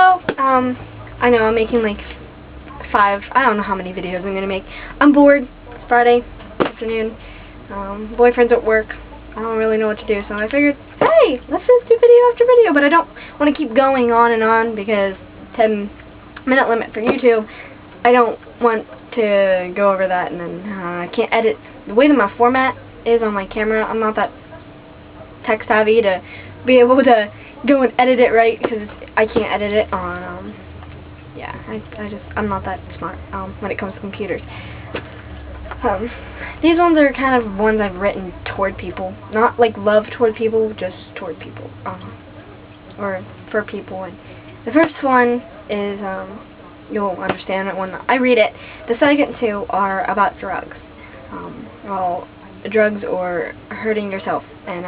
video. I know I'm making like 5, I don't know how many videos I'm gonna make. I'm bored. It's Friday afternoon. Boyfriend's at work. I don't really know what to do, so I figured, hey, let's just do video after video. But I don't want to keep going on and on because 10-minute limit for YouTube. I don't want to go over that, and then I can't edit. The way that my format is on my camera, I'm not that tech savvy to be able to go and edit it right, because I can't edit it on, yeah, I'm not that smart when it comes to computers. These ones are kind of ones I've written toward people, not like love toward people, just toward people, or for people. And the first one is, you'll understand it when I read it. The second two are about drugs, well, drugs or hurting yourself, and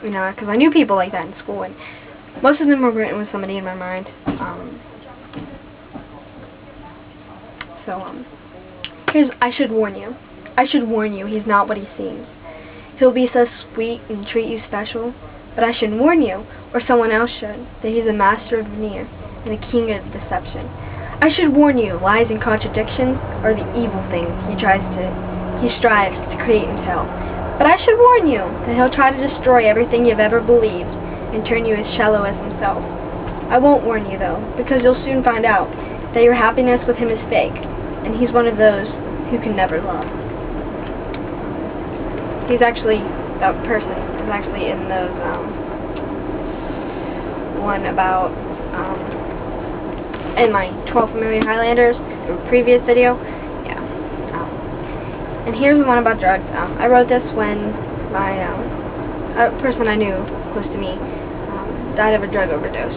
you know, because I knew people like that in school, and most of them were written with somebody in my mind. I should warn you. I should warn you, he's not what he seems. He'll be so sweet and treat you special, but I should warn you, or someone else should, that he's a master of veneer and a king of deception. I should warn you, lies and contradictions are the evil things he strives to create and tell. But I should warn you that he'll try to destroy everything you've ever believed and turn you as shallow as himself. I won't warn you, though, because you'll soon find out that your happiness with him is fake, and he's one of those who can never love. He's actually, that person is actually in those, one about, in my 12 Familiar Highlanders, the previous video. Yeah. And here's the one about drugs. I wrote this when my, a person I knew close to me, died of a drug overdose.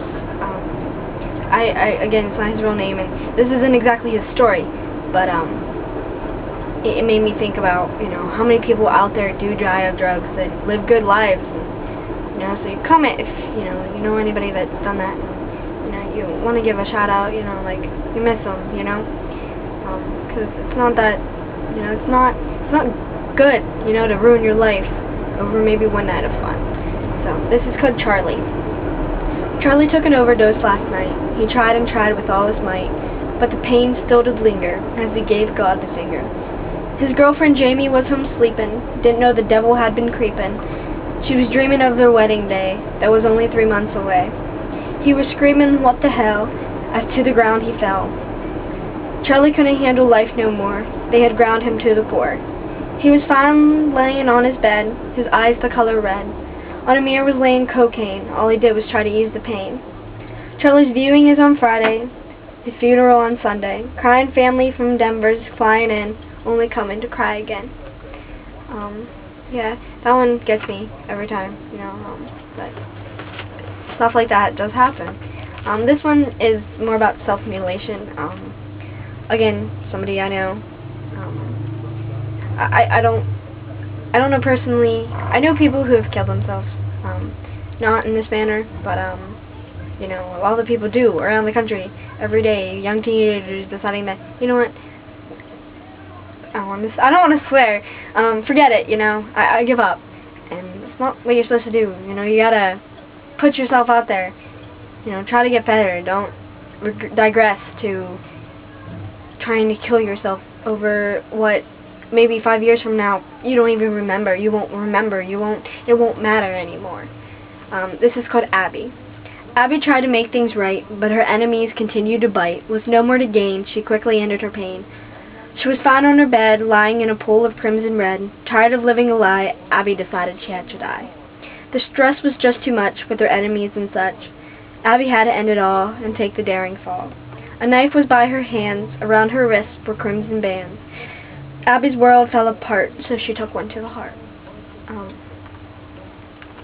Again, it's not his real name, and this isn't exactly his story, but, it made me think about, you know, how many people out there do die of drugs that live good lives. And, you know, so you comment if, you know anybody that's done that. You know, you want to give a shout out, you know, like, you miss them, you know. Because it's not that, you know, it's not good, you know, to ruin your life over maybe one night of fun. So, this is called Charlie. Charlie took an overdose last night. He tried and tried with all his might, but the pain still did linger as he gave God the finger. His girlfriend Jamie was home sleeping, didn't know the devil had been creeping. She was dreaming of their wedding day that was only 3 months away. He was screaming, what the hell, as to the ground he fell. Charlie couldn't handle life no more. They had ground him to the core. He was found laying on his bed, his eyes the color red. On a mirror was laying cocaine. All he did was try to ease the pain. Charlie's viewing is on Friday, his funeral on Sunday. Crying family from Denver's flying in, only coming to cry again. Yeah, that one gets me every time, you know, but stuff like that does happen. This one is more about self-mutilation. Again, somebody I know. I don't know personally. I know people who have killed themselves. Not in this manner, but you know, a lot of people do around the country every day. Young teenagers deciding that, you know what, I don't want to swear. Forget it, you know. I give up. And it's not what you're supposed to do. You know, you gotta put yourself out there. You know, try to get better. Don't digress to trying to kill yourself over what maybe 5 years from now you don't even remember. You won't remember. It won't matter anymore. This is called Abby. Abby tried to make things right, but her enemies continued to bite. With no more to gain, she quickly ended her pain. She was found on her bed, lying in a pool of crimson red. Tired of living a lie, Abby decided she had to die. The stress was just too much with her enemies and such. Abby had to end it all and take the daring fall. A knife was by her hands, around her wrists were crimson bands. Abby's world fell apart, so she took one to the heart.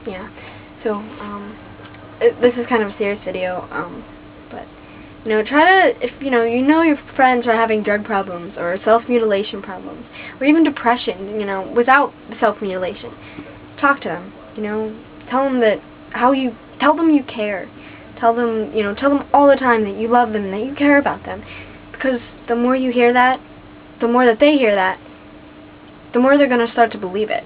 Yeah, so, this is kind of a serious video, but, you know, try to, if, you know your friends are having drug problems, or self-mutilation problems, or even depression, you know, without self-mutilation, talk to them, you know, tell them tell them you care, tell them, you know, tell them all the time that you love them, and that you care about them, because the more you hear that, the more that they hear that, the more they're going to start to believe it.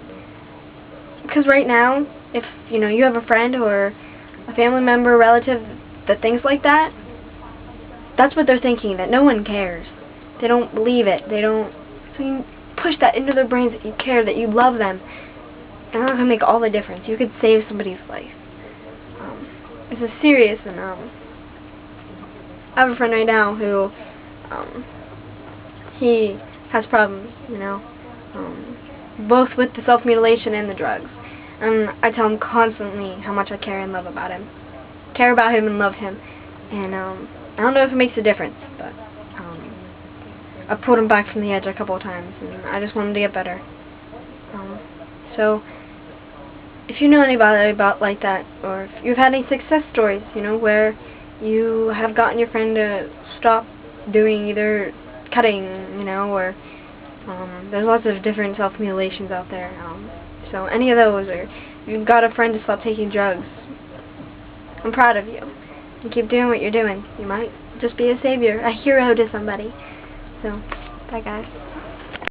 Because right now, if, you know, you have a friend or a family member, relative that thinks like that, that's what they're thinking, that no one cares. They don't believe it. They don't. So you push that into their brains that you care, that you love them, and that's gonna make all the difference. You could save somebody's life. This is serious, and I have a friend right now who he has problems, you know, both with the self-mutilation and the drugs. And I tell him constantly how much I care and love about him. Care about him and love him. And I don't know if it makes a difference, but I pulled him back from the edge a couple of times, and I just want him to get better. So, if you know anybody about like that, or if you've had any success stories, you know, where you have gotten your friend to stop doing either cutting, you know, or there's lots of different self-mutilations out there. So any of those, or you've got a friend to stop taking drugs, I'm proud of you. And keep doing what you're doing. You might just be a savior, a hero to somebody. So, bye guys.